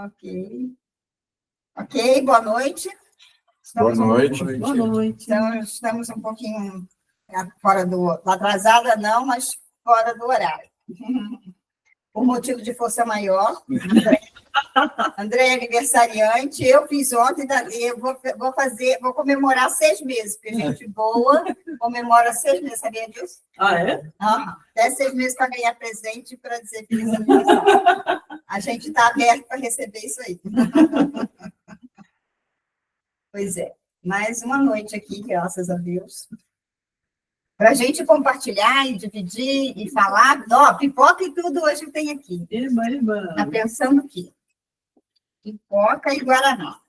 Ok. Ok, boa noite. Boa noite. Boa noite. Então, estamos um pouquinho fora atrasada não, mas fora do horário. Por motivo de força maior. André é aniversariante, eu fiz ontem, eu vou comemorar 6 meses, porque gente boa comemora 6 meses, sabia disso? Ah, é? Uhum. Até 6 meses para ganhar presente para dizer feliz aniversário. A gente está aberto para receber isso aí. Pois é, mais uma noite aqui, graças a Deus. Para a gente compartilhar e dividir e falar. Ó, pipoca e tudo hoje tem aqui. Está pensando o quê? Pipoca e Guaraná.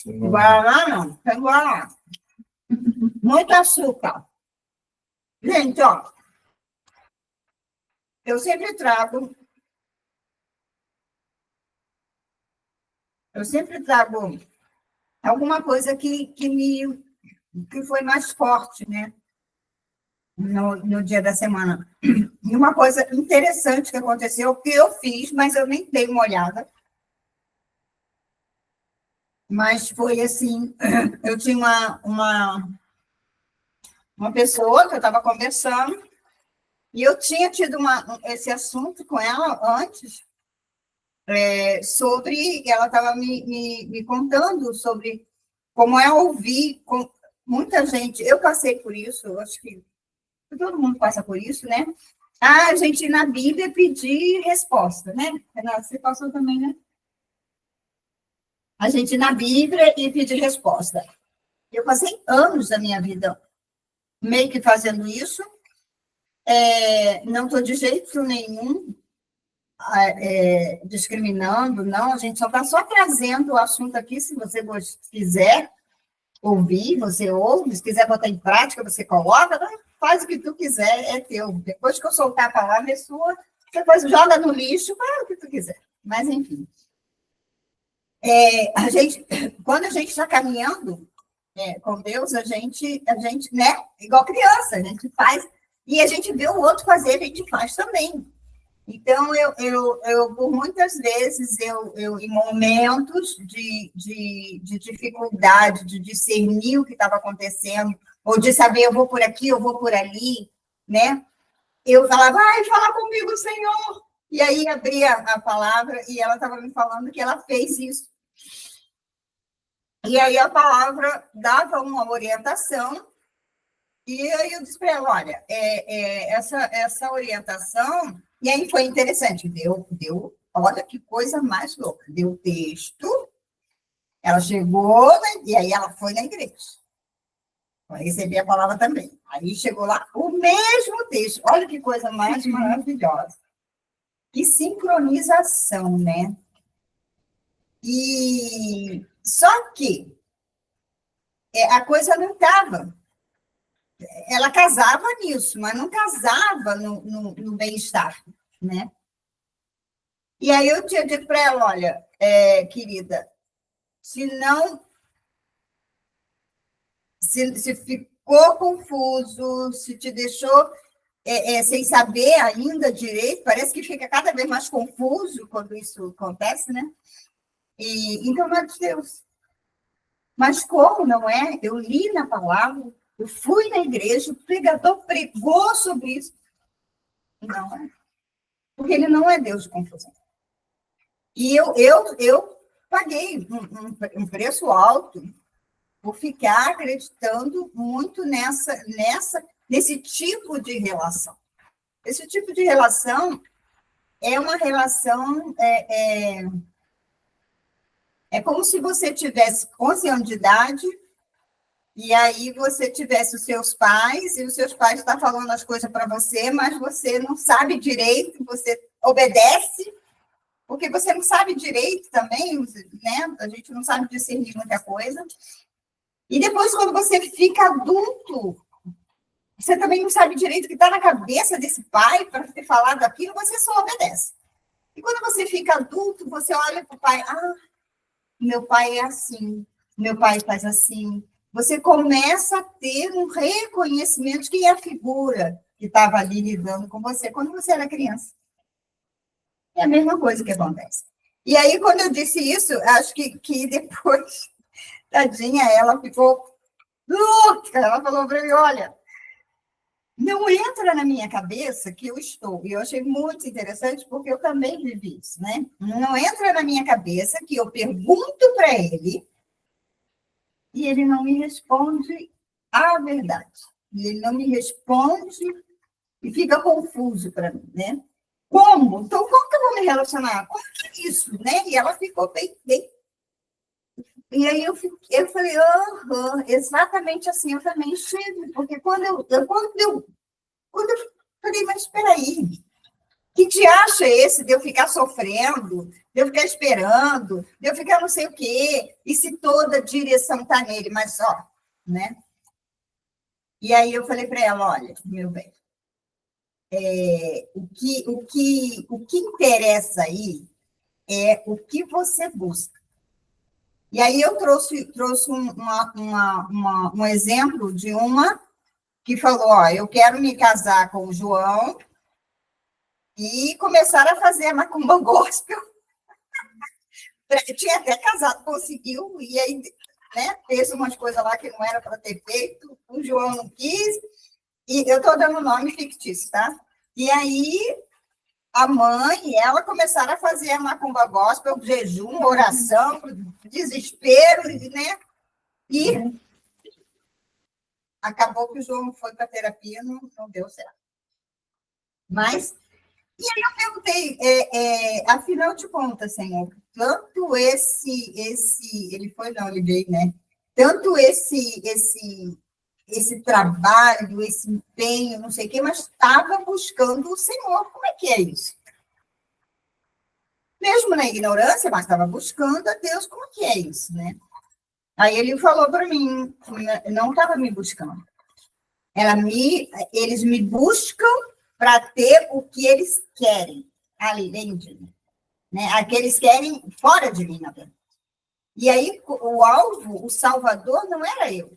Guaraná não, tem Guaraná. Muito açúcar. Gente, ó, eu sempre trago alguma coisa que foi mais forte, né? No dia da semana. E uma coisa interessante que aconteceu, que eu fiz, mas eu nem dei uma olhada. Mas foi assim, eu tinha uma pessoa que eu estava conversando, e eu tinha tido esse assunto com ela antes, ela estava me contando sobre como é ouvir com muita gente. Eu passei por isso, eu acho que todo mundo passa por isso, né? A gente na Bíblia pedir resposta, né? Renata, você passou também, né? A gente na Bíblia e pedir resposta. Eu passei anos da minha vida meio que fazendo isso. Não estou de jeito nenhum discriminando, não. A gente só está trazendo o assunto aqui, se você quiser ouvir, você ouve. Se quiser botar em prática, você coloca, né? Faz o que tu quiser, é teu. Depois que eu soltar a palavra, é sua. Depois joga no lixo, faz o que tu quiser. Mas, enfim. Quando a gente está caminhando com Deus, a gente, né, igual criança, a gente faz, e a gente vê o outro fazer, a gente faz também. Então, eu por muitas vezes, em momentos de dificuldade, de discernir o que estava acontecendo, ou de saber, eu vou por aqui, eu vou por ali, né? Eu falava, vai, fala comigo, Senhor. E aí, abria a palavra, e ela estava me falando que ela fez isso. E aí, a palavra dava uma orientação, e aí eu disse para ela, olha, essa orientação... E aí foi interessante, olha que coisa mais louca, deu texto, ela chegou, né, e aí ela foi na igreja, para receber a palavra também. Aí chegou lá, o mesmo texto, olha que coisa mais maravilhosa. Que sincronização, né? E só que a coisa não estava. Ela casava nisso, mas não casava no bem-estar, né? E aí eu tinha dito para ela, olha, querida, se ficou confuso, se te deixou sem saber ainda direito, parece que fica cada vez mais confuso quando isso acontece, né? Então, meu Deus, mas como não é? Eu li na palavra, eu fui na igreja, o pregador pregou sobre isso. Não é. Porque ele não é Deus de confusão. E eu paguei um preço alto por ficar acreditando muito nesse tipo de relação. Esse tipo de relação é uma relação... É como se você tivesse 11 anos de idade e aí você tivesse os seus pais e os seus pais estão falando as coisas para você, mas você não sabe direito, você obedece, porque você não sabe direito também, né? A gente não sabe discernir muita coisa. E depois, quando você fica adulto, você também não sabe direito o que está na cabeça desse pai para ter falado aquilo, você só obedece. E quando você fica adulto, você olha para o pai, meu pai é assim, meu pai faz assim. Você começa a ter um reconhecimento de quem é a figura que estava ali lidando com você quando você era criança. É a mesma coisa que acontece. E aí, quando eu disse isso, acho que depois, tadinha, ela ficou louca. Ela falou para mim, olha, não entra na minha cabeça que eu estou. E eu achei muito interessante, porque eu também vivi isso, né? Não entra na minha cabeça que eu pergunto para ele e ele não me responde a verdade. E ele não me responde e fica confuso para mim, né? Como? Então, como que eu vou me relacionar? Como que é isso, né? E ela ficou bem. E aí eu falei, exatamente assim, eu também chego, porque quando eu falei, mas espera aí, que te acha esse de eu ficar sofrendo, de eu ficar esperando, de eu ficar não sei o quê, e se toda a direção está nele, mas ó, né? E aí eu falei para ela, olha, meu bem, o que interessa aí é o que você busca. E aí eu trouxe um exemplo de uma que falou, ó, eu quero me casar com o João e começar a fazer a macumba gospel. Tinha até casado, conseguiu, e aí, né, fez umas coisas lá que não era para ter feito, o João não quis, e eu estou dando nome fictício, tá? E aí, a mãe e ela começaram a fazer a macumba gospel, jejum, oração, desespero, né? E acabou que o João foi para a terapia, não deu certo. Mas, e aí eu perguntei, afinal de contas, Senhor, tanto ele veio, né? Tanto esse trabalho, esse empenho, não sei o quê, mas estava buscando o Senhor. Como é que é isso? Mesmo na ignorância, mas estava buscando a Deus. Como é que é isso, né? Aí ele falou para mim, não estava me buscando. Eles me buscam para ter o que eles querem, além de mim. Né? Aqueles querem fora de mim, na verdade. E aí, o alvo, o Salvador, não era eu.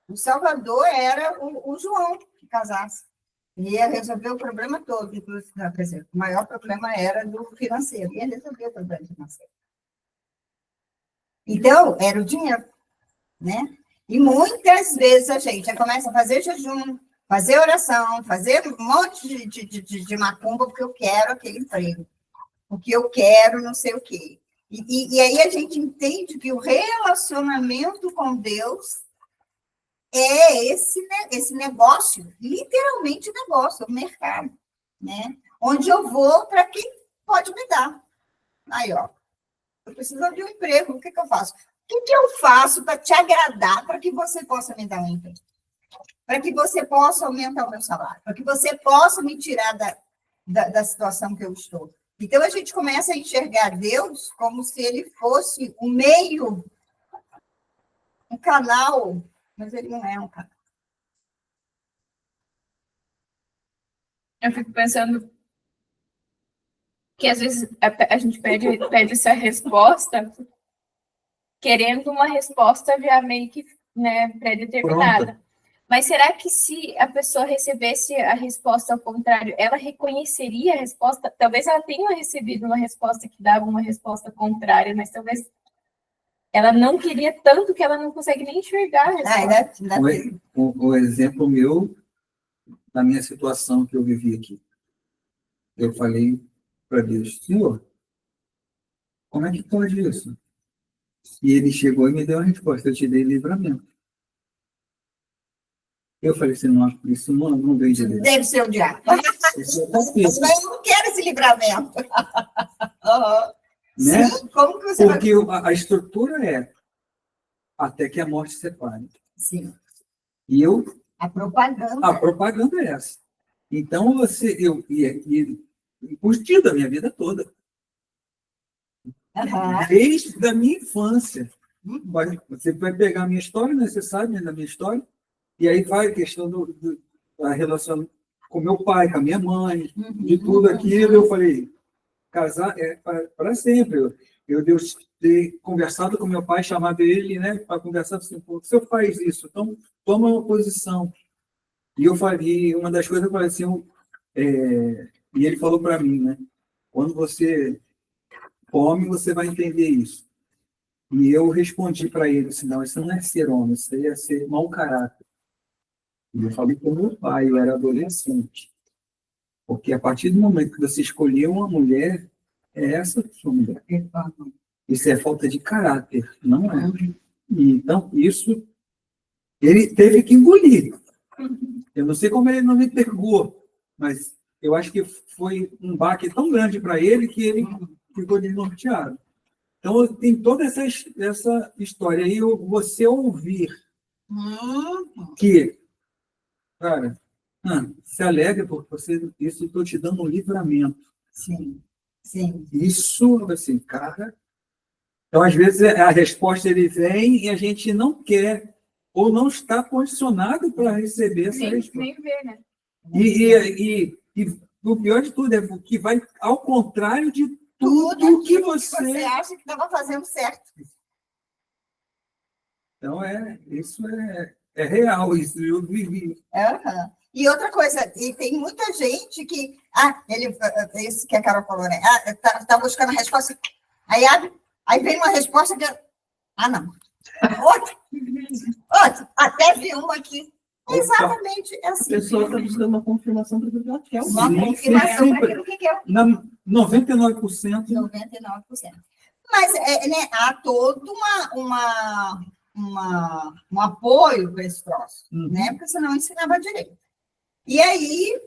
O Salvador era o João, que casasse. E ia resolver o problema todo. Inclusive, quer dizer, o maior problema era do financeiro. Ia resolver o problema financeiro. Então, era o dinheiro, né? E muitas vezes a gente já começa a fazer jejum, fazer oração, fazer um monte de macumba, porque eu quero aquele emprego, porque eu quero não sei o quê. E aí a gente entende que o relacionamento com Deus é esse negócio, literalmente negócio, o mercado, né? Onde eu vou para quem pode me dar. Aí, ó, eu preciso de um emprego, o que eu faço? O que eu faço para te agradar, para que você possa me dar um emprego? Para que você possa aumentar o meu salário, para que você possa me tirar da situação que eu estou. Então, a gente começa a enxergar Deus como se ele fosse um meio, um canal, mas ele não é um canal. Eu fico pensando que, às vezes, a gente pede essa resposta querendo uma resposta já meio que, né, pré-determinada. Pronto. Mas será que se a pessoa recebesse a resposta ao contrário, ela reconheceria a resposta? Talvez ela tenha recebido uma resposta que dava uma resposta contrária, mas talvez ela não queria tanto que ela não consegue nem enxergar a resposta. O exemplo meu, da minha situação que eu vivi aqui. Eu falei para Deus, Senhor, como é que pode isso? E ele chegou e me deu a resposta, eu te dei livramento. Eu falei assim, não, isso não veio de Deus. Deve ser o diabo. Eu não quero esse livramento. Né? Sim, como que você Porque a estrutura é até que a morte separe. Sim. E a propaganda. A propaganda é essa. Então, curtido a minha vida toda. Desde a minha infância. Você vai pegar a minha história, né? Você sabe da minha história, e aí vai a questão da relação com meu pai, com a minha mãe, de tudo aquilo. Eu falei, casar é para sempre. Eu Deus ter conversado com meu pai, chamado ele, né, para conversar assim, o senhor faz isso, então toma uma posição. E eu falei, uma das coisas eu falei assim, e ele falou para mim, né, quando você fome, você vai entender isso. E eu respondi para ele assim, não, isso não é ser homem, isso aí é ser mau caráter. E eu falei com meu pai, eu era adolescente. Porque a partir do momento que você escolheu uma mulher, é essa sua mulher. Isso é falta de caráter, não é? E, então, isso ele teve que engolir. Eu não sei como ele não me pegou, mas eu acho que foi um baque tão grande para ele que ele ficou desnorteado. Então, tem toda essa história aí, você ouvir que, cara, se alegra, porque isso estou te dando um livramento. Sim, sim. Isso, assim, cara. Então, às vezes, a resposta ele vem e a gente não quer, ou não está condicionado para receber essa resposta. Nem ver, né? E o pior de tudo é que vai ao contrário de tudo que você acha que estava fazendo certo. Então, isso é real, isso eu vivi. Uhum. E outra coisa, e tem muita gente que... isso que a Carol falou, né? Tá buscando a resposta. Aí vem uma resposta que... não. Outra. Até vi uma aqui. Exatamente assim. A pessoa está buscando uma confirmação para aquilo que ela quer. Uma confirmação para aquilo que quer. 99%. 99%. Mas há todo um apoio para esse troço, né? Porque senão ensinava direito. E aí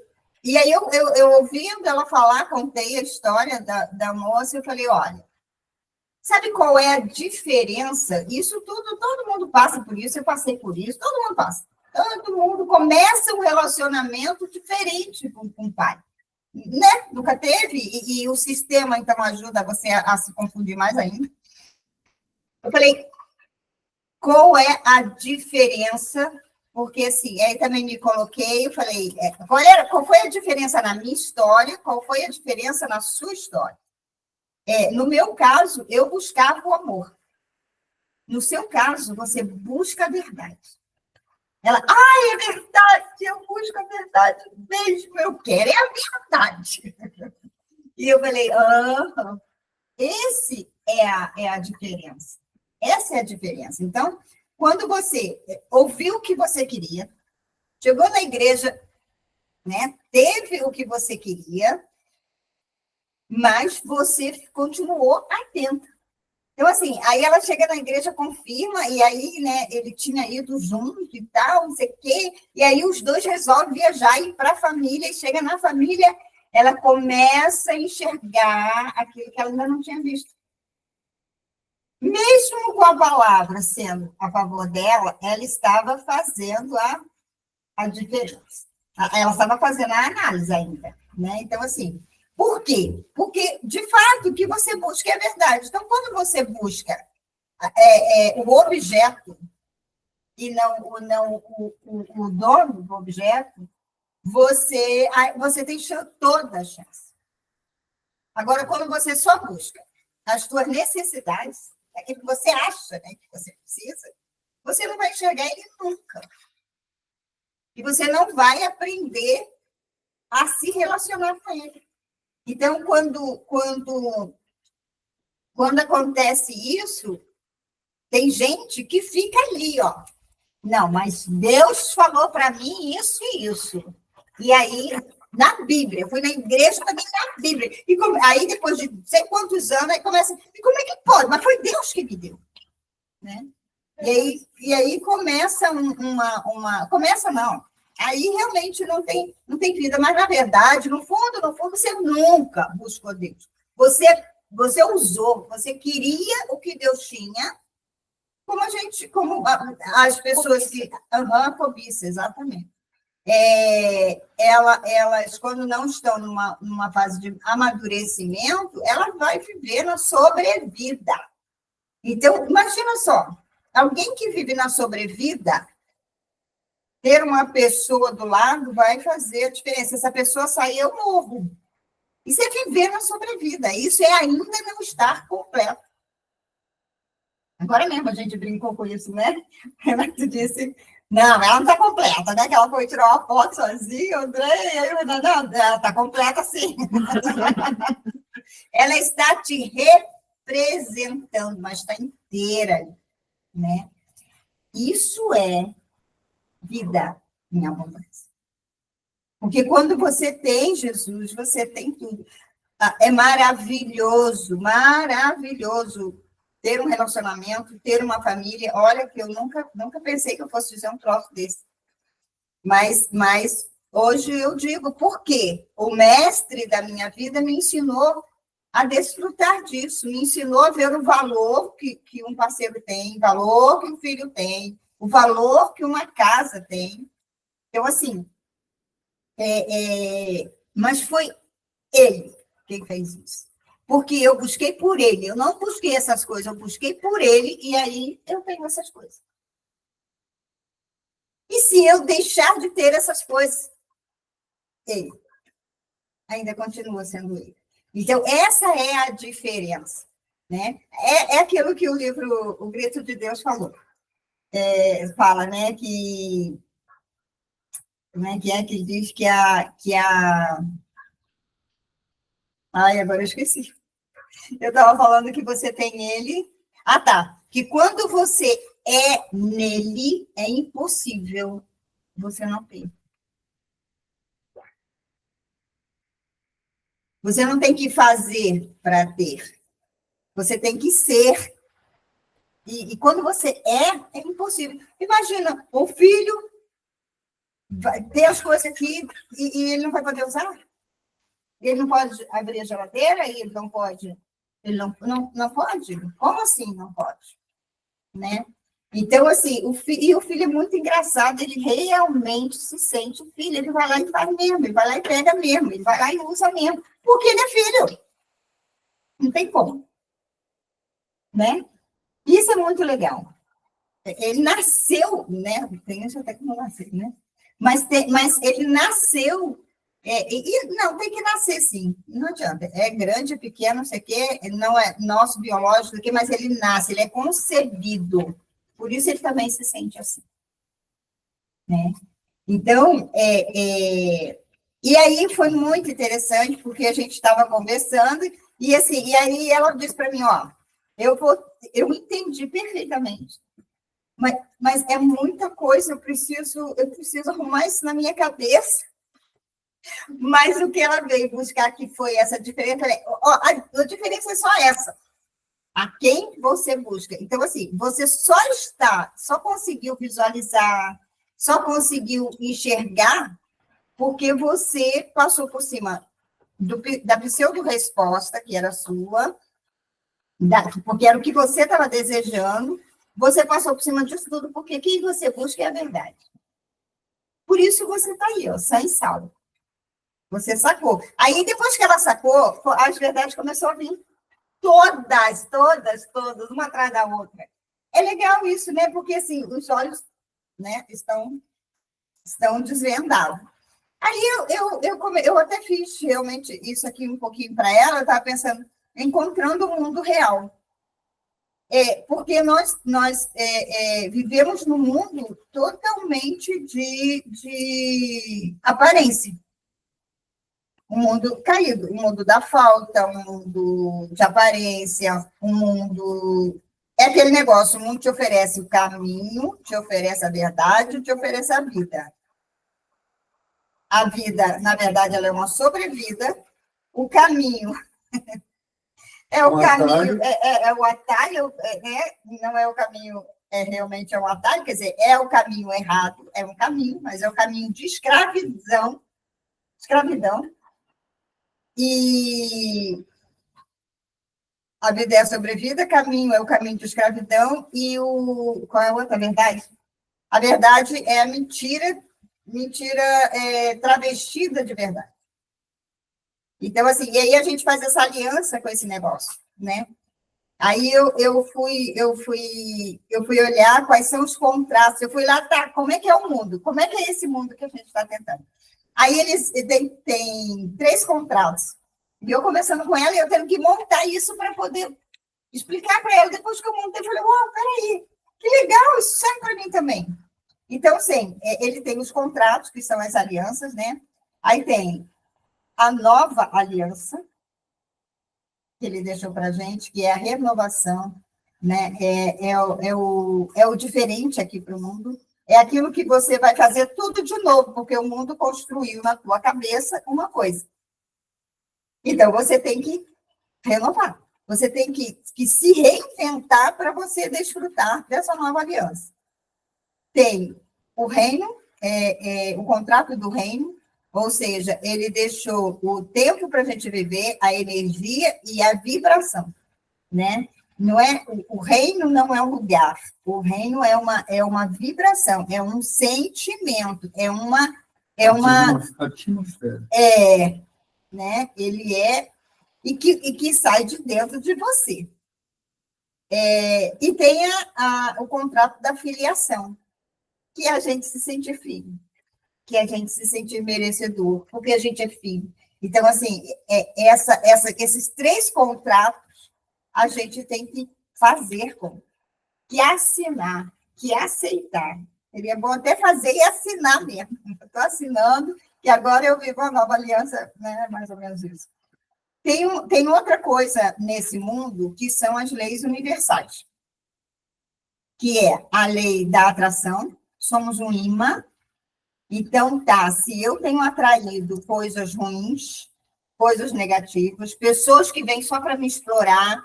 eu ouvindo ela falar, contei a história da moça, eu falei, olha, sabe qual é a diferença? Isso tudo, todo mundo passa por isso, eu passei por isso, todo mundo passa. Todo mundo começa um relacionamento diferente com o pai. Né? Nunca teve, e o sistema, então, ajuda você a se confundir mais ainda. Eu falei, qual é a diferença? Porque, assim, aí também me coloquei, eu falei, qual foi a diferença na minha história, qual foi a diferença na sua história? No meu caso, eu buscava o amor. No seu caso, você busca a verdade. Ela, é verdade, eu busco a verdade mesmo, eu quero é a verdade. E eu falei, esse é a diferença. Essa é a diferença. Então, quando você ouviu o que você queria, chegou na igreja, né, teve o que você queria, mas você continuou atenta. Então, assim, aí ela chega na igreja, confirma, e aí, né, ele tinha ido junto e tal, não sei o quê, e aí os dois resolvem viajar e ir para a família, e chega na família, ela começa a enxergar aquilo que ela ainda não tinha visto. Mesmo com a palavra sendo a favor dela, ela estava fazendo a diferença. Ela estava fazendo a análise ainda, né? Então, assim, por quê? Porque, de fato, o que você busca é a verdade. Então, quando você busca o objeto e não o dono do objeto, você tem toda a chance. Agora, quando você só busca as suas necessidades, aquilo que você acha, né, que você precisa, você não vai enxergar ele nunca. E você não vai aprender a se relacionar com ele. Então, quando acontece isso, tem gente que fica ali, ó. Não, mas Deus falou para mim isso e isso. E aí, na Bíblia, eu fui na igreja também na Bíblia. E aí, depois de não sei quantos anos, aí começa, e como é que pode? Mas foi Deus que me deu. Né? E aí começa começa não. Aí realmente não tem vida, mas na verdade, no fundo, você nunca buscou Deus. Você usou, você queria o que Deus tinha, como as pessoas que... cobiça, exatamente. Elas, quando não estão numa fase de amadurecimento, ela vai viver na sobrevida. Então, imagina só, alguém que vive na sobrevida, ter uma pessoa do lado vai fazer a diferença. Essa pessoa sair, eu morro. Isso é viver na sobrevida. Isso é ainda não estar completo. Agora mesmo a gente brincou com isso, né? Renato disse, não, ela não está completa, né? Que ela foi tirar uma foto sozinha, André, e aí, não, ela está completa sim. ela está te representando, mas está inteira, né? Isso é vida em abundância. Porque quando você tem Jesus, você tem tudo. É maravilhoso, maravilhoso ter um relacionamento, ter uma família. Olha que eu nunca pensei que eu fosse dizer um troço desse. Mas hoje eu digo, por quê? O mestre da minha vida me ensinou a desfrutar disso, me ensinou a ver o valor que um parceiro tem, o valor que um filho tem, o valor que uma casa tem. Então, assim, mas foi ele quem fez isso. Porque eu busquei por ele, eu não busquei essas coisas, eu busquei por ele, e aí eu tenho essas coisas. E se eu deixar de ter essas coisas, ele ainda continua sendo ele. Então, essa é a diferença. Né? É aquilo que o livro O Grito de Deus fala, né? Como é que ele diz que Ai, agora eu esqueci. Eu estava falando que você tem ele. Ah, tá. Que quando você é nele, é impossível você não ter. Você não tem que fazer para ter. Você tem que ser. E quando você é impossível. Imagina, o filho vai ter as coisas aqui e ele não vai poder usar. Ele não pode abrir a geladeira e ele não pode. Ele não pode? Como assim não pode? Né? Então, assim, o filho é muito engraçado, ele realmente se sente o filho, ele vai lá e faz mesmo, ele vai lá e pega mesmo, ele vai lá e usa mesmo, porque ele é filho. Não tem como. Né? Isso é muito legal. Ele nasceu, né? Tem isso até que não nasceu, né? Mas ele nasceu. Não, tem que nascer, sim. Não adianta. É grande, é pequeno, não sei o quê, não é nosso biológico, mas ele nasce, ele é concebido. Por isso ele também se sente assim. Né? Então, e aí foi muito interessante, porque a gente estava conversando, e aí ela disse para mim, ó, eu entendi perfeitamente, mas é muita coisa, eu preciso arrumar isso na minha cabeça. Mas o que ela veio buscar que foi essa diferença, a diferença é só essa. A quem você busca. Então, assim, você só conseguiu visualizar, só conseguiu enxergar porque você passou por cima da pseudo-resposta, que era sua, porque era o que você estava desejando, você passou por cima disso tudo, porque quem você busca é a verdade. Por isso você está aí, ó, sã e salvo. Você sacou. Aí, depois que ela sacou, as verdades começaram a vir. Todas, uma atrás da outra. É legal isso, né? Porque, assim, os olhos, né, estão desvendados. Aí eu até fiz realmente isso aqui um pouquinho para ela, eu estava pensando, encontrando o mundo real. Porque nós vivemos num mundo totalmente de aparência. Um mundo caído, um mundo da falta, um mundo de aparência, um mundo... É aquele negócio, o mundo te oferece o caminho, te oferece a verdade, te oferece a vida. A vida, na verdade, ela é uma sobrevida. O caminho é o caminho, é o atalho, não é o caminho, realmente é um atalho, quer dizer, é o caminho errado, é um caminho, mas é o caminho de escravidão. E a vida é a sobrevida, caminho é o caminho de escravidão, e qual é a outra verdade? A verdade é a mentira travestida de verdade. Então, assim, e aí a gente faz essa aliança com esse negócio, né? Aí eu fui olhar quais são os contrastes, eu fui lá, tá, como é que é o mundo? Como é que é esse mundo que a gente está tentando? Aí eles têm 3 contratos. E eu conversando com ela, eu tendo que montar isso para poder explicar para ela. Depois que eu montei, eu falei, uau, peraí, que legal, isso serve para mim também. Então, sim, ele tem os contratos, que são as alianças, né? Aí tem a nova aliança, que ele deixou para a gente, que é a renovação, né? É o diferente aqui para o mundo. É aquilo que você vai fazer tudo de novo, porque o mundo construiu na tua cabeça uma coisa. Então, você tem que renovar. Você tem que se reinventar para você desfrutar dessa nova aliança. Tem o reino, o contrato do reino, ou seja, ele deixou o tempo para a gente viver, a energia e a vibração, né? Não é, o reino não é um lugar, o reino é uma vibração, é um sentimento, é uma atmosfera. Né? Ele é e que sai de dentro de você. E tem o contrato da filiação, que a gente se sente filho, que a gente se sente merecedor, porque a gente é filho. Então, assim, esses 3 contratos a gente tem que fazer que assinar, que aceitar. Seria bom até fazer e assinar mesmo. Estou assinando, e agora eu vivo a nova aliança, né? Mais ou menos isso. Tem outra coisa nesse mundo, que são as leis universais, que é a lei da atração, somos um imã. Então, se eu tenho atraído coisas ruins, coisas negativas, pessoas que vêm só para me explorar,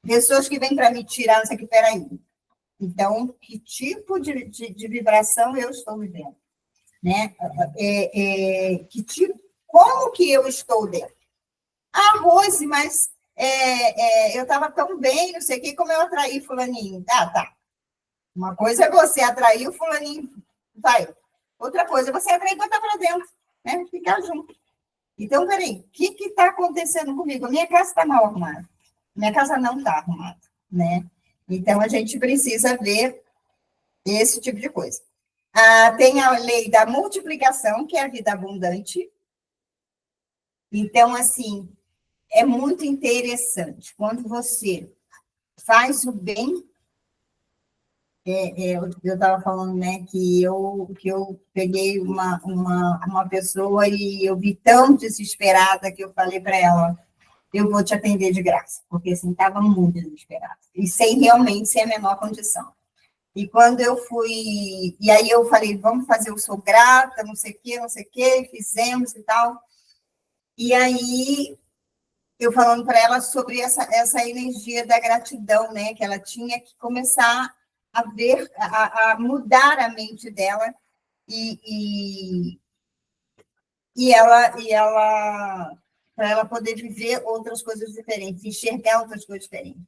pessoas que vêm para me tirar, não sei o que, peraí. Então, que tipo de vibração eu estou vivendo? Né? Como que eu estou dentro? Rose, mas eu estava tão bem, não sei o que, como eu atraí fulaninho. Tá. Uma coisa é você atrair o fulaninho, vai. Outra coisa é você atrair botar para dentro, né? Ficar junto. Então, peraí, o que está acontecendo comigo? A minha casa está mal arrumada. Minha casa não está arrumada, né? Então, a gente precisa ver esse tipo de coisa. Tem a lei da multiplicação, que é a vida abundante. Então, assim, é muito interessante. Quando você faz o bem, eu estava falando, né, que eu peguei uma pessoa e eu vi tão desesperada que eu falei para ela, eu vou te atender de graça, porque assim, estava muito desesperada, e sem realmente ser a menor condição. E quando eu fui, e aí eu falei, vamos fazer o Sou Grata, não sei o quê, fizemos e tal. E aí, eu falando para ela sobre essa energia da gratidão, né, que ela tinha que começar a ver, a mudar a mente dela, e ela para ela poder viver outras coisas diferentes, enxergar outras coisas diferentes.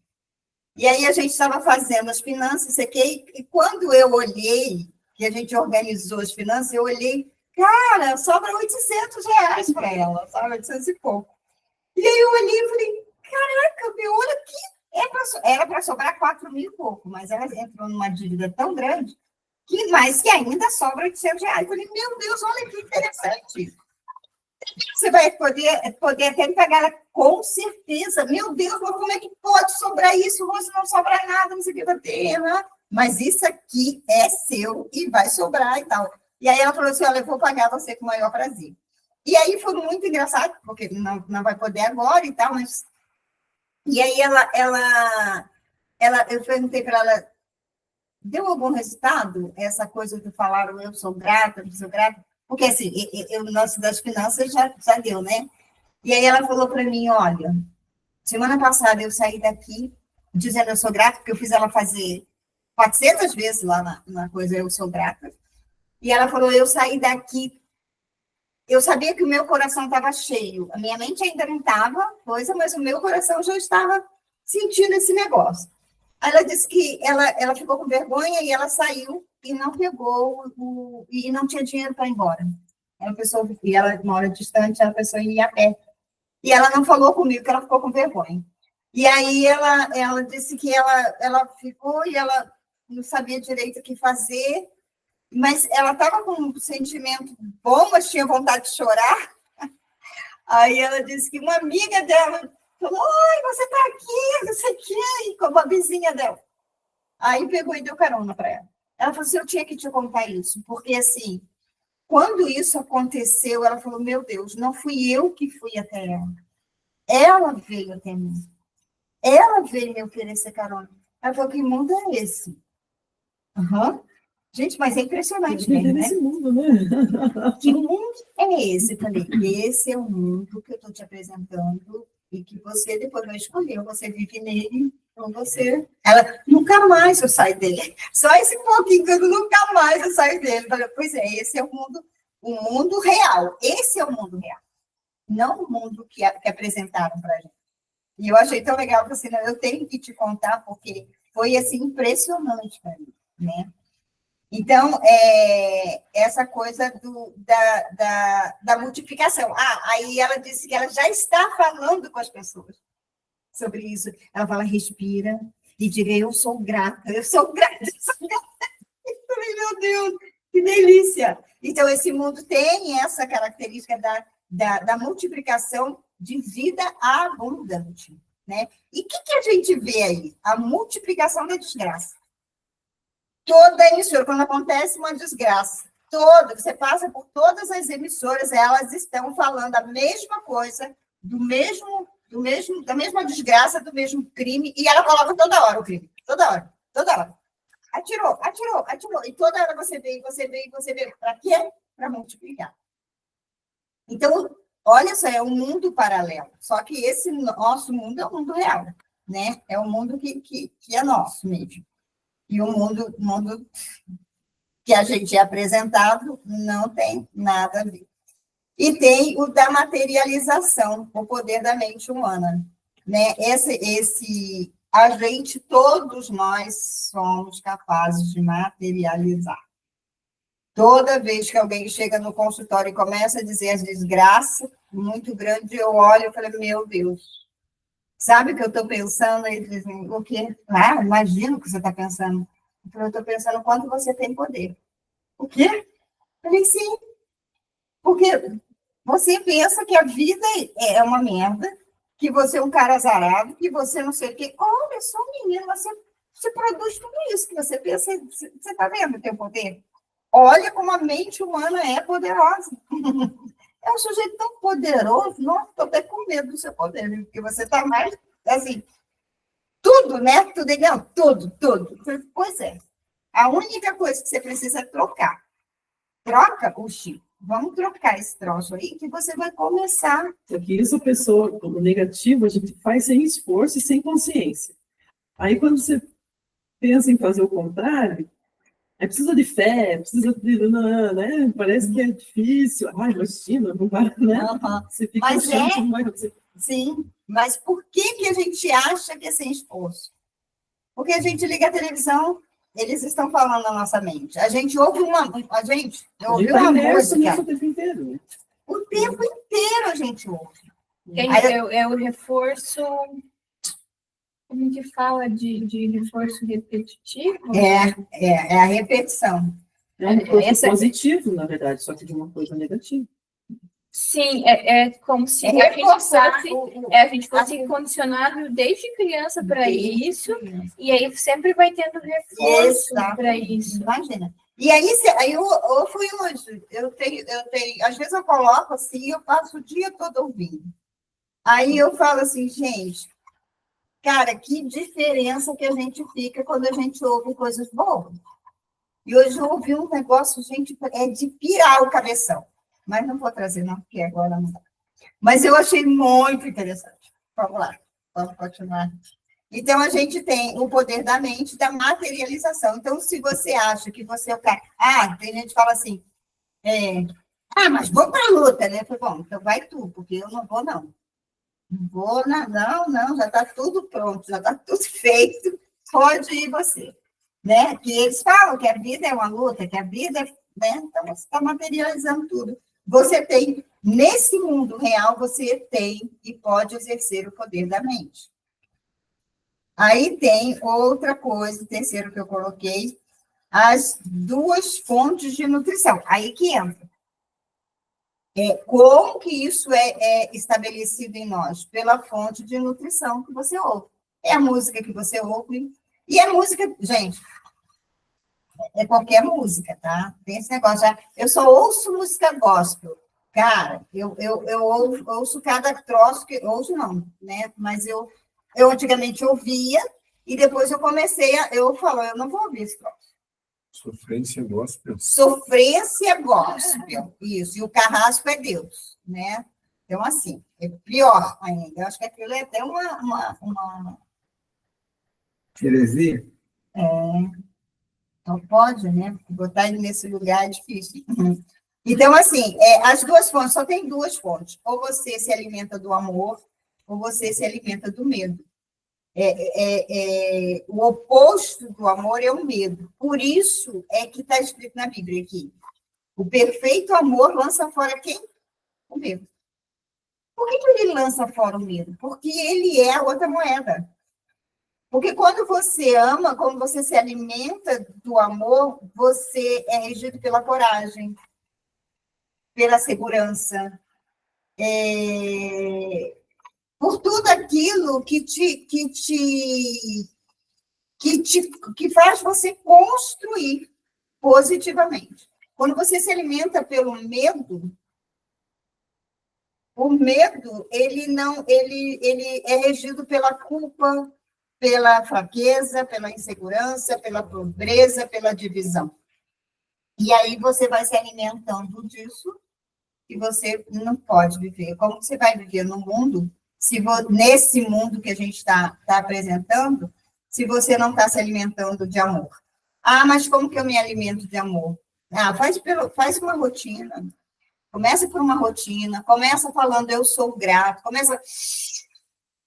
E aí a gente estava fazendo as finanças, e quando eu olhei, que a gente organizou as finanças, eu olhei, cara, sobra R$800 para ela, sabe? 800 e pouco. E aí eu olhei e falei, caraca, meu, olha aqui, era para sobrar 4.000 e pouco, mas ela entrou numa dívida tão grande, mas que ainda sobra R$800. Eu falei, meu Deus, olha que interessante. Você vai poder até pagar ela, com certeza. Meu Deus, mas como é que pode sobrar isso? Você não sobra nada, não sei o que vai ter, né? Mas isso aqui é seu e vai sobrar e tal. E aí ela falou assim, olha, eu vou pagar você com o maior prazer. E aí foi muito engraçado, porque não vai poder agora e tal, mas... E aí eu perguntei para ela, deu algum resultado? Essa coisa que falaram, eu sou grata, não sou grata? Porque, assim, o lance das finanças já deu, né? E aí ela falou para mim, olha, semana passada eu saí daqui dizendo eu sou grata, porque eu fiz ela fazer 400 vezes lá na coisa eu sou grata. E ela falou, eu saí daqui, eu sabia que o meu coração estava cheio. A minha mente ainda não estava, mas o meu coração já estava sentindo esse negócio. Aí ela disse que ela ficou com vergonha e ela saiu e não pegou e não tinha dinheiro para ir embora. E ela mora distante, a pessoa ia a pé. E ela não falou comigo que ela ficou com vergonha. E aí ela disse que ela ficou e ela não sabia direito o que fazer, mas ela estava com um sentimento bom, mas tinha vontade de chorar. Aí ela disse que uma amiga dela falou, oi, você está aqui, não sei o quê, como a vizinha dela. Aí pegou e deu carona para ela. Ela falou assim, eu tinha que te contar isso, porque assim, quando isso aconteceu, ela falou, meu Deus, não fui eu que fui até ela. Ela veio até mim. Ela veio me oferecer carona. Ela falou, que mundo é esse? Aham. Gente, mas é impressionante mesmo, né? Nesse mundo, né? Que mundo é esse? Eu falei, esse é o mundo que eu estou te apresentando e que você depois vai escolher. Ou você vive nele, ou você... Ela, nunca mais eu saio dele. Só esse pouquinho que eu nunca mais eu saio dele. Eu falei, pois é, esse é o mundo real. Esse é o mundo real. Não o mundo que apresentaram para a gente. E eu achei tão legal, assim, eu tenho que te contar, porque foi, assim, impressionante para mim, né? Então, essa coisa da multiplicação. Aí ela disse que ela já está falando com as pessoas sobre isso. Ela fala, respira e diga, eu sou grata, eu sou grata, eu sou grata. Eu falei, meu Deus, que delícia! Então, esse mundo tem essa característica da multiplicação de vida abundante, né? E o que a gente vê aí? A multiplicação da desgraça. Toda emissora, quando acontece uma desgraça, você passa por todas as emissoras, elas estão falando a mesma coisa, da mesma desgraça, do mesmo crime, e ela coloca toda hora o crime, toda hora. Atirou. E toda hora você vê. Para quê? Para multiplicar. Então, olha só, é um mundo paralelo. Só que esse nosso mundo é o mundo real, né? É o mundo que é nosso mesmo. E o mundo que a gente é apresentado não tem nada a ver. E tem o da materialização, o poder da mente humana, né? A gente, todos nós somos capazes de materializar. Toda vez que alguém chega no consultório e começa a dizer as desgraças muito grandes, eu olho e falo, meu Deus, sabe o que eu estou pensando? Eles dizem, o quê? Imagino o que você está pensando. Eu estou pensando quanto você tem poder. O quê? Eu falei, sim. Porque você pensa que a vida é uma merda, que você é um cara azarado, que você não sei o quê. Olha só, menino, você produz tudo isso que você pensa. Você está vendo o teu poder? Olha como a mente humana é poderosa. É um sujeito tão poderoso, nossa, estou até com medo do seu poder, porque você está mais, assim, tudo, né? Tudo. Pois é. A única coisa que você precisa é trocar. Troca o chip. Vamos trocar esse troço aí, que você vai começar. Porque isso, a pessoa, o negativo, a gente faz sem esforço e sem consciência. Aí, quando você pensa em fazer o contrário, aí precisa de fé, precisa de... né? Parece que é difícil. Imagina, não vai, né? Você fica achando que não vai acontecer. Sim, mas por que a gente acha que é sem esforço? Porque a gente liga a televisão, eles estão falando na nossa mente. A gente ouve uma música. O tempo inteiro, né? O tempo inteiro a gente ouve. É o reforço... Como que fala de reforço repetitivo? É a repetição. É um reforço positivo, na verdade, só que de uma coisa negativa. Sim, é como se a gente fosse condicionado desde criança para isso, e aí sempre vai tendo reforço para isso. Imagina. E aí eu fui hoje, eu tenho, às vezes eu coloco assim, eu passo o dia todo ouvindo. Aí eu falo assim, gente, cara, que diferença que a gente fica quando a gente ouve coisas boas. E hoje eu ouvi um negócio, gente, é de pirar o cabeção. Mas não vou trazer, não, porque agora não dá. Mas eu achei muito interessante. Vamos lá, vamos continuar. Então, a gente tem o poder da mente, da materialização. Então, se você acha que você é o cara... tem gente que fala assim, mas vou para a luta, né? Eu falei, bom, então vai tu, porque eu não vou, não. Não vou, não, já está tudo pronto, já está tudo feito, pode ir você. Né? Que eles falam que a vida é uma luta, que a vida é... Né? Então, você está materializando tudo. Você tem, nesse mundo real, você tem e pode exercer o poder da mente. Aí tem outra coisa, o terceiro que eu coloquei, as duas fontes de nutrição. Aí que entra. Como que isso é estabelecido em nós? Pela fonte de nutrição que você ouve. É a música que você ouve. E a música, gente, é qualquer música, tá? Tem esse negócio. Eu só ouço música gospel. Cara, eu ouço cada troço que... Ouço não, né? Mas eu Eu antigamente ouvia, e depois eu comecei eu falo, eu não vou ouvir esse troço. Sofrência gospel. Sofrência gospel, isso. E o carrasco é Deus, né? Então, assim, é pior ainda. Eu acho que aquilo é até uma... Heresia? Não pode, né? Botar ele nesse lugar é difícil. Então, assim, as duas fontes, só tem duas fontes. Ou você se alimenta do amor, ou você se alimenta do medo. O oposto do amor é o medo. Por isso é que está escrito na Bíblia aqui. O perfeito amor lança fora quem? O medo. Por que ele lança fora o medo? Porque ele é a outra moeda. Porque quando você ama, quando você se alimenta do amor, você é regido pela coragem, pela segurança, por tudo aquilo que faz você construir positivamente. Quando você se alimenta pelo medo, o medo, ele é regido pela culpa, pela fraqueza, pela insegurança, pela pobreza, pela divisão. E aí você vai se alimentando disso e você não pode viver. Como você vai viver no mundo, nesse mundo que a gente está apresentando, se você não está se alimentando de amor? Ah, mas como que eu me alimento de amor? Faz uma rotina. Começa por uma rotina, começa falando eu sou grato, começa a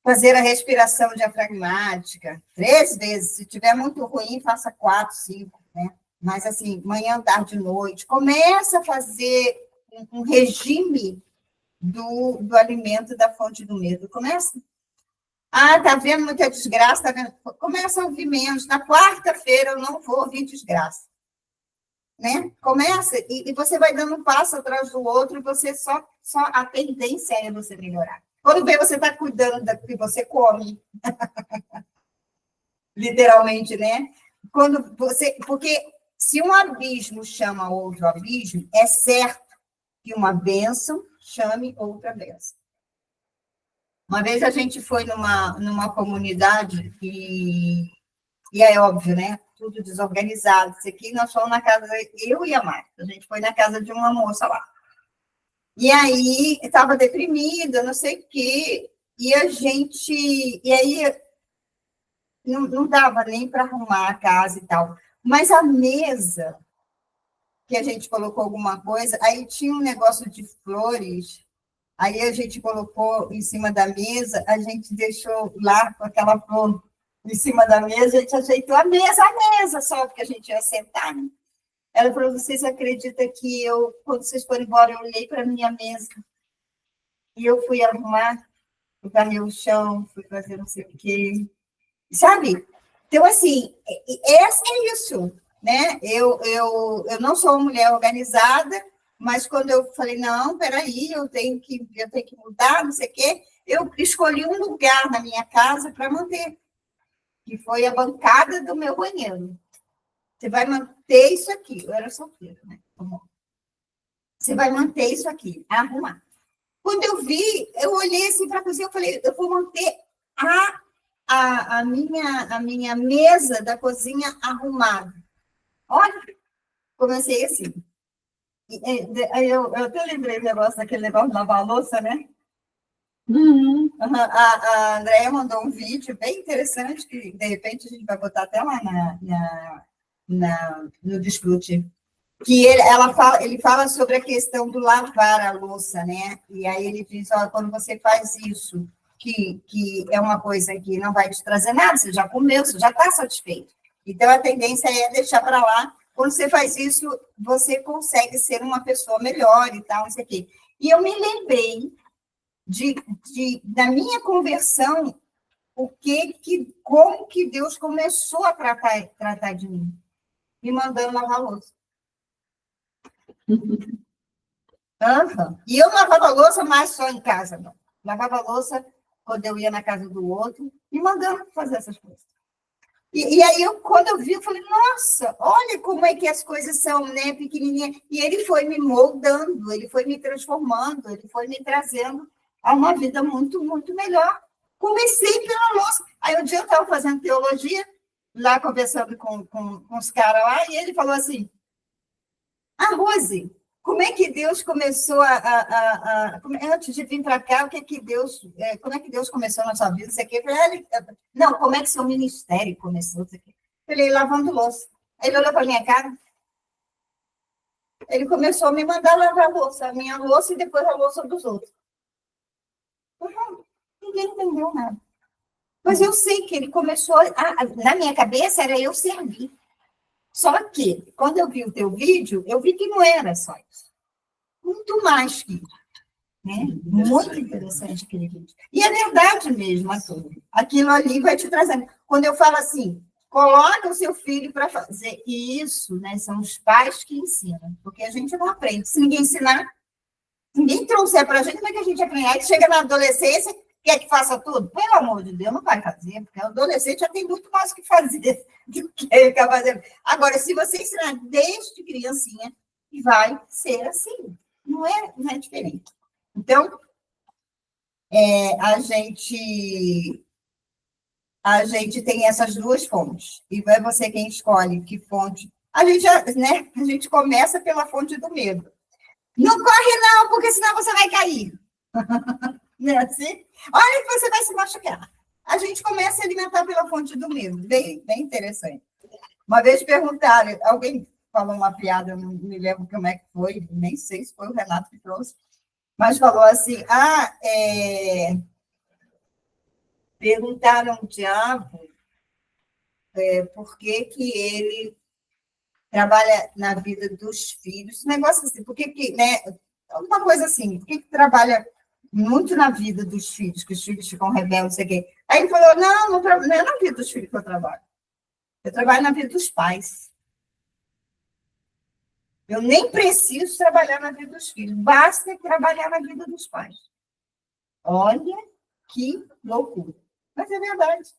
fazer a respiração diafragmática 3 vezes. Se tiver muito ruim, faça 4, 5, né? Mas assim, manhã, tarde, noite, começa a fazer um regime do alimento da fonte do medo. Começa. Ah, tá vendo muita desgraça, tá vendo? Começa a ouvir menos. Na quarta-feira eu não vou ouvir desgraça. Né? Começa, e você vai dando um passo atrás do outro, e você só a tendência é você melhorar. Quando vê, você está cuidando do que você come. Literalmente, né? Porque se um abismo chama outro abismo, é certo que uma bênção chame outra bênção. Uma vez a gente foi numa comunidade e é óbvio, né? Tudo desorganizado. Isso aqui nós fomos na casa, eu e a Marta, a gente foi na casa de uma moça lá. E aí estava deprimida, não sei o quê, e aí não dava nem para arrumar a casa e tal. Mas a mesa, que a gente colocou alguma coisa, aí tinha um negócio de flores, aí a gente colocou em cima da mesa, a gente deixou lá com aquela flor em cima da mesa, a gente ajeitou a mesa só, porque a gente ia sentar. Né? Ela falou, vocês acreditam que quando vocês foram embora, eu olhei para a minha mesa e eu fui arrumar, fui varrer o chão, fui fazer não sei o quê. Sabe? Então, assim, é isso, né? Eu não sou uma mulher organizada, mas quando eu falei, não, peraí, eu tenho que mudar, não sei o quê, eu escolhi um lugar na minha casa para manter, que foi a bancada do meu banheiro. Você vai manter isso aqui. Eu era solteira, né? Você vai manter isso aqui, arrumar. Quando eu vi, eu olhei assim para a cozinha, eu falei, eu vou manter a minha mesa da cozinha arrumada. Olha, comecei assim. Eu até lembrei daquele negócio de lavar a louça, né? Uhum. A Andréia mandou um vídeo bem interessante, que de repente a gente vai botar até lá no Desfrute, que ele fala sobre a questão do lavar a louça, né? E aí ele diz, quando você faz isso, que é uma coisa que não vai te trazer nada, você já comeu, você já está satisfeito. Então, a tendência é deixar para lá. Quando você faz isso, você consegue ser uma pessoa melhor e tal, não sei o quê. E eu me lembrei da minha conversão, como que Deus começou a tratar de mim, me mandando lavar louça. E eu não lavava louça mais só em casa, não. Lavava louça quando eu ia na casa do outro, me mandando fazer essas coisas. E aí, quando eu vi, eu falei, nossa, olha como é que as coisas são, né, pequenininha. E ele foi me moldando, ele foi me transformando, ele foi me trazendo a uma vida muito, muito melhor. Comecei pela louça. Aí um dia eu estava fazendo teologia, lá conversando com os caras lá, e ele falou assim, Rose, como é que Deus começou antes de vir para cá, como é que Deus começou na sua vida? Isso aqui? Não, como é que seu ministério começou? Isso aqui? Falei, lavando louça. Aí ele olhou para a minha cara, ele começou a me mandar lavar a louça, a minha louça e depois a louça dos outros. Ninguém entendeu nada. Mas eu sei que ele começou, na minha cabeça era eu servir. Só que, quando eu vi o teu vídeo, eu vi que não era só isso. Muito mais que isso. Né? Muito interessante aquele vídeo. E é verdade mesmo, aquilo ali vai te trazendo. Quando eu falo assim, coloca o seu filho para fazer isso, né? São os pais que ensinam, porque a gente não aprende. Se ninguém ensinar, se ninguém trouxer para a gente, como é que a gente aprende? Aí chega na adolescência, quer que faça tudo? Pelo amor de Deus, não vai fazer, porque o adolescente já tem muito mais o que fazer do que ele ficar fazendo. Agora, se você ensinar desde criancinha, vai ser assim. Não é diferente. Então, a gente tem essas duas fontes. E é você quem escolhe que fonte. A gente começa pela fonte do medo. Não corre não, porque senão você vai cair. Não é assim? Olha que você vai se machucar. A gente começa a alimentar pela fonte do medo. Bem interessante. Uma vez perguntaram, alguém falou uma piada, eu não me lembro como é que foi, nem sei se foi o Renato que trouxe, mas falou assim, perguntaram ao diabo por que ele trabalha na vida dos filhos, um negócio assim, né, uma coisa assim, por que trabalha muito na vida dos filhos, que os filhos ficam rebeldes, não sei o quê. Aí ele falou, não é na vida dos filhos que eu trabalho na vida dos pais. Eu nem preciso trabalhar na vida dos filhos, basta trabalhar na vida dos pais. Olha que loucura. Mas é verdade.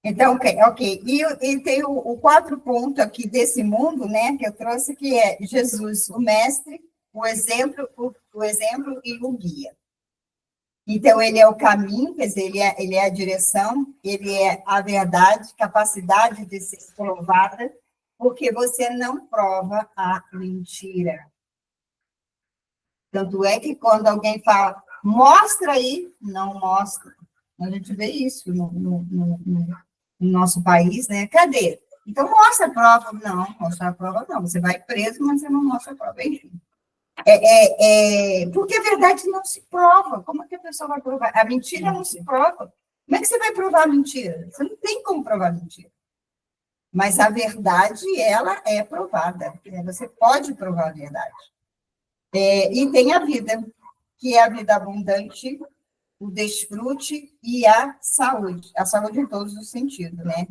Então, ok. E tem o 4 ponto aqui desse mundo, né, que eu trouxe, que é Jesus, o mestre, o exemplo e o guia. Então, ele é o caminho, quer dizer, ele é a direção, ele é a verdade, capacidade de ser provada, porque você não prova a mentira. Tanto é que quando alguém fala, mostra aí, não mostra. A gente vê isso no nosso país, né? Cadê? Então, mostra a prova. Não, mostra a prova não. Você vai preso, mas você não mostra a prova. Enfim. Porque a verdade não se prova. Como é que a pessoa vai provar? A mentira não se prova. Como é que você vai provar a mentira? Você não tem como provar a mentira. Mas a verdade, ela é provada. Você pode provar a verdade. E tem a vida, que é a vida abundante, o desfrute e a saúde em todos os sentidos, né?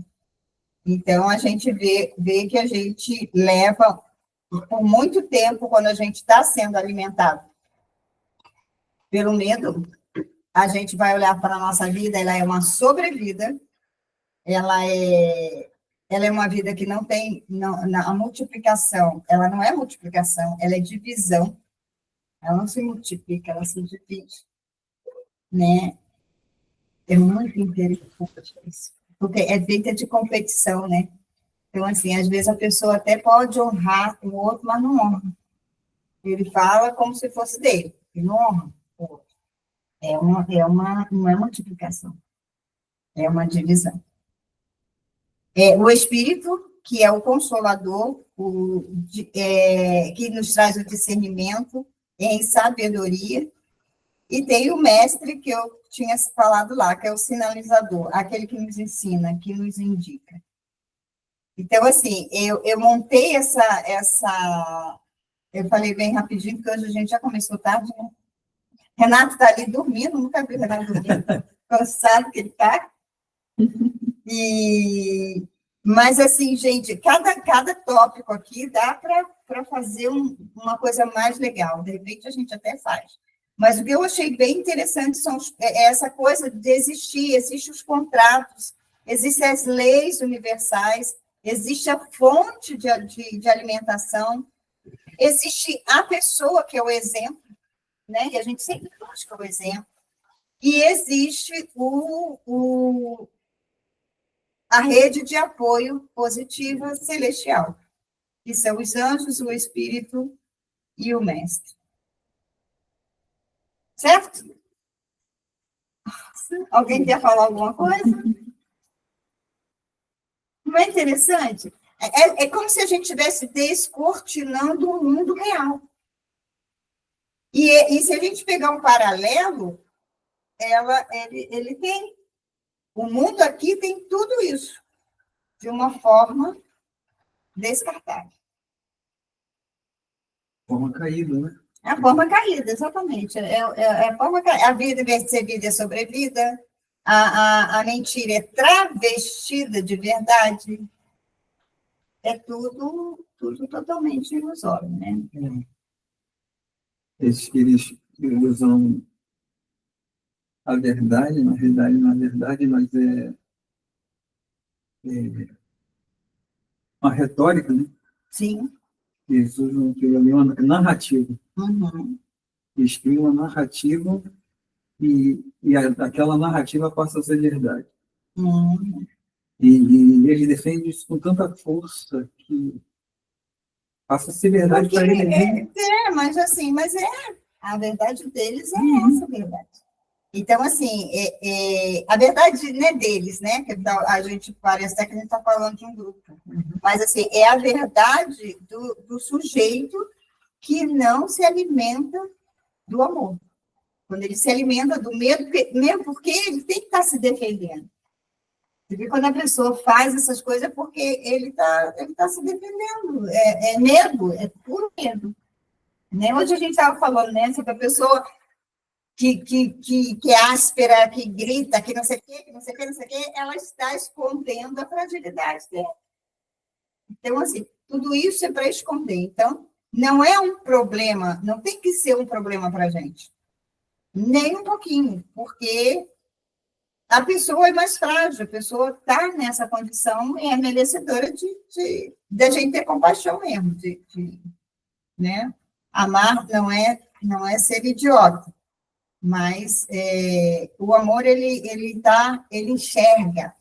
Então, a gente vê que a gente leva, por muito tempo, quando a gente está sendo alimentado pelo medo, a gente vai olhar para a nossa vida, ela é uma sobrevida, ela é uma vida que não tem, a multiplicação, ela não é multiplicação, ela é divisão, ela não se multiplica, ela se divide, né? É muito interessante isso, porque é feita de competição, né? Então, assim, às vezes a pessoa até pode honrar o outro, mas não honra. Ele fala como se fosse dele, e não honra o outro. Não é multiplicação, é uma divisão. O Espírito, que é o Consolador, que nos traz o discernimento em sabedoria, e tem o Mestre, que eu tinha falado lá, que é o sinalizador, aquele que nos ensina, que nos indica. Então, assim, eu montei essa... Eu falei bem rapidinho, porque hoje a gente já começou tarde, né? Renato está ali dormindo, nunca vi o Renato dormindo, cansado que ele está. Mas, assim, gente, cada tópico aqui dá para fazer uma coisa mais legal. De repente, a gente até faz. Mas o que eu achei bem interessante é essa coisa de existem os contratos, existem as leis universais, existe a fonte de alimentação, existe a pessoa que é o exemplo, né? E a gente sempre busca o exemplo. E existe a rede de apoio positiva celestial, que são os anjos, o Espírito e o Mestre. Certo? Alguém quer falar alguma coisa? Não é interessante? É como se a gente estivesse descortinando o mundo real. E se a gente pegar um paralelo, ele tem. O mundo aqui tem tudo isso, de uma forma descartável. Forma caída, né? É a forma caída, exatamente. A forma caída. A vida, em vez de ser vida, é sobrevida. A mentira é travestida de verdade. É tudo totalmente ilusório, né? Eles usam a verdade, na verdade, mas é uma retórica, né? Sim. Eles usam aquilo ali, uma narrativa. Uhum. Eles criam uma narrativa e aquela narrativa passa a ser verdade. Uhum. E eles defendem isso com tanta força que passa a ser verdade para eles mesmos. Mas assim, a verdade deles é essa verdade. Então, assim, a verdade não é deles, né? Que a gente parece até que a gente está falando de um grupo. Mas, assim, é a verdade do sujeito que não se alimenta do amor. Quando ele se alimenta do medo, mesmo porque ele tem que estar se defendendo. Porque quando a pessoa faz essas coisas é porque ele tá se defendendo. É medo, é puro medo. Né? Hoje a gente estava falando, né? Sobre a pessoa que é áspera, que grita, que não sei o quê, que não sei o quê, não sei o quê, ela está escondendo a fragilidade dela. Então, assim, tudo isso é para esconder. Então, não é um problema, não tem que ser um problema para a gente. Nem um pouquinho, porque a pessoa é mais frágil, a pessoa está nessa condição e é merecedora de a gente ter compaixão mesmo, né? Amar não é ser idiota, mas o amor, ele enxerga.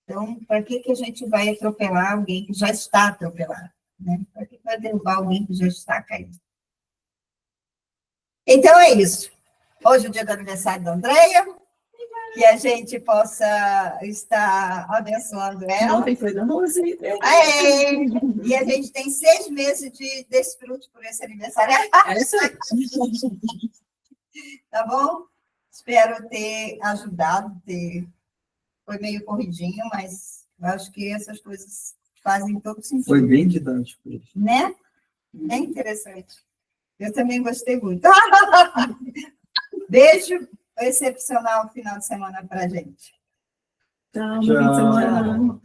Então, para que a gente vai atropelar alguém que já está atropelado? Né? Para que vai derrubar alguém que já está caído? Então, é isso. Hoje é o dia do aniversário da Andréia, que a gente possa estar abençoando ela. Ontem foi da 11. E a gente tem 6 meses de desfrute por esse aniversário. É isso aí. Tá bom? Espero ter ajudado. Foi meio corridinho, mas eu acho que essas coisas fazem todo sentido. Foi bem didático. Né? É interessante. Eu também gostei muito. Beijo excepcional final de semana para a gente. Tchau, bom fim de semana.